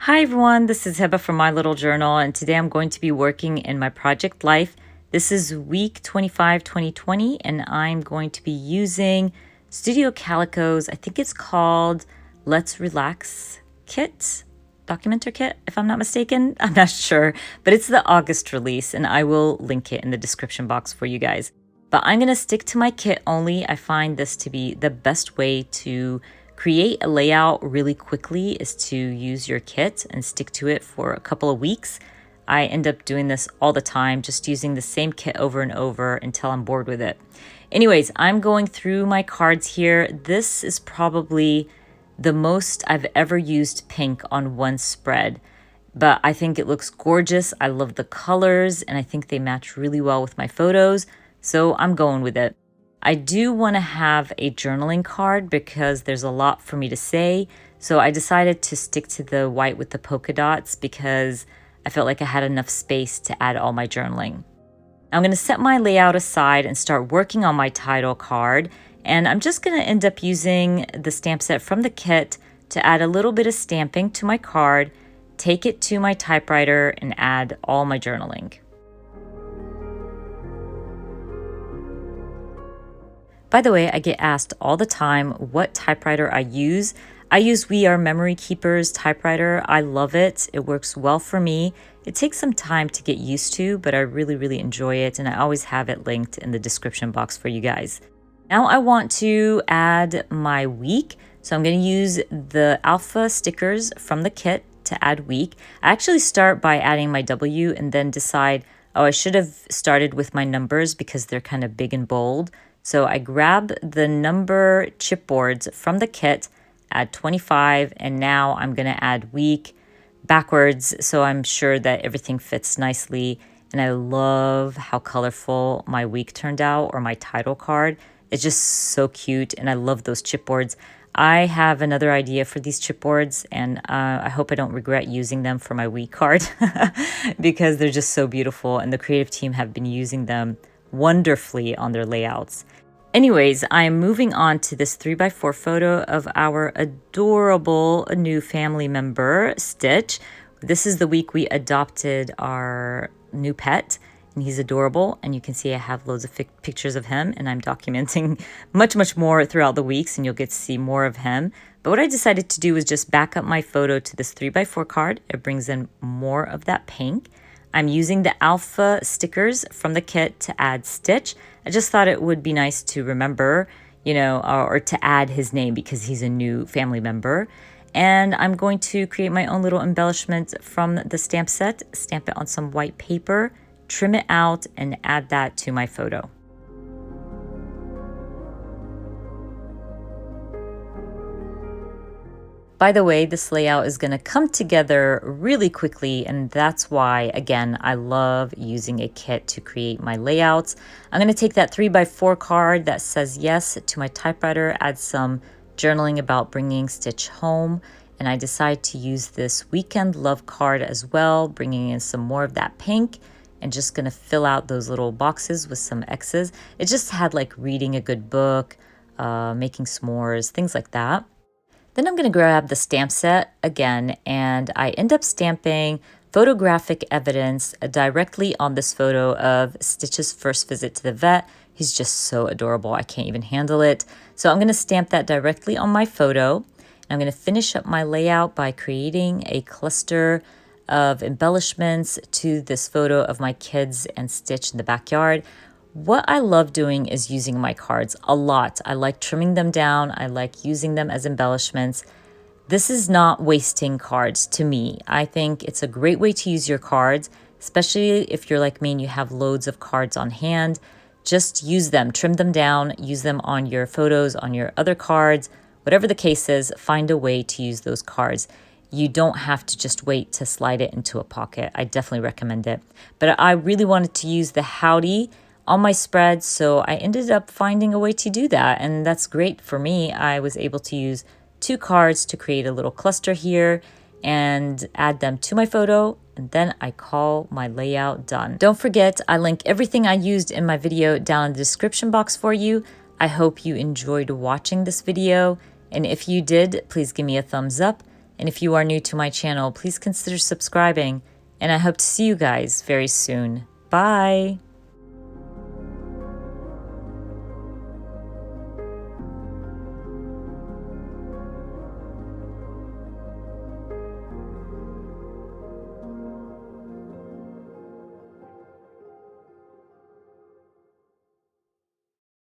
Hi everyone, this is Heba from My Little Journal, and today I'm going to be working in my project life. This is week 25, 2020, and I'm going to be using Studio Calico's, I think it's called Let's Relax Kit, Documenter Kit, if I'm not mistaken. I'm not sure, but it's the August release, and I will link it in the description box for you guys. But I'm going to stick to my kit only. I find this to be the best way to create a layout really quickly is to use your kit and stick to it for a couple of weeks. I end up doing this all the time, just using the same kit over and over until I'm bored with it. Anyways, I'm going through my cards here. This is probably the most I've ever used pink on one spread, but I think it looks gorgeous. I love the colors and I think they match really well with my photos, so I'm going with it. I do want to have a journaling card because there's a lot for me to say, so I decided to stick to the white with the polka dots because I felt like I had enough space to add all my journaling. I'm going to set my layout aside and start working on my title card, and I'm just going to end up using the stamp set from the kit to add a little bit of stamping to my card, take it to my typewriter, and add all my journaling. By the way, I get asked all the time what typewriter I use. I use We Are Memory Keeper's typewriter. I love it. It works well for me. It takes some time to get used to, but I really enjoy it, and I always have it linked in the description box for you guys. Now I want to add my week, so I'm going to use the alpha stickers from the kit to add week. I actually start by adding my W and then decide, oh, I should have started with my numbers because they're kind of big and bold. So I grab the number chipboards from the kit, add 25, and now I'm going to add week backwards so I'm sure that everything fits nicely. And I love how colorful my week turned out, or my title card. It's just so cute, and I love those chipboards. I have another idea for these chipboards, and I hope I don't regret using them for my week card because they're just so beautiful, and the creative team have been using them wonderfully on their layouts. Anyways, I'm moving on to this 3x4 photo of our adorable new family member, Stitch. This is the week we adopted our new pet, and he's adorable. And you can see I have loads of pictures of him, and I'm documenting much more throughout the weeks, and you'll get to see more of him. But what I decided to do was just back up my photo to this 3x4 card. It brings in more of that pink. I'm using the alpha stickers from the kit to add Stitch. I just thought it would be nice to remember, or to add his name because he's a new family member. And I'm going to create my own little embellishment from the stamp set, stamp it on some white paper, trim it out, and add that to my photo. By the way, this layout is going to come together really quickly, and that's why, again, I love using a kit to create my layouts. I'm going to take that 3x4 card that says yes to my typewriter, add some journaling about bringing Stitch home, and I decide to use this weekend love card as well, bringing in some more of that pink, and just going to fill out those little boxes with some X's. It just had like reading a good book, making s'mores, things like that. Then I'm going to grab the stamp set again, and I end up stamping photographic evidence directly on this photo of Stitch's first visit to the vet. He's just so adorable. I can't even handle it. So I'm going to stamp that directly on my photo. And I'm going to finish up my layout by creating a cluster of embellishments to this photo of my kids and Stitch in the backyard. What I love doing is using my cards a lot. I like trimming them down. I like using them as embellishments. This is not wasting cards to me. I think it's a great way to use your cards, especially if you're like me and you have loads of cards on hand. Just use them, trim them down, use them on your photos, on your other cards. Whatever the case is, find a way to use those cards. You don't have to just wait to slide it into a pocket. I definitely recommend it. But I really wanted to use the howdy on my spread, so I ended up finding a way to do that, and that's great for me. I was able to use 2 cards to create a little cluster here and add them to my photo, and then I call my layout done. Don't forget, I link everything I used in my video down in the description box for you. I hope you enjoyed watching this video, and if you did, please give me a thumbs up. And if you are new to my channel, please consider subscribing. And I hope to see you guys very soon. Bye!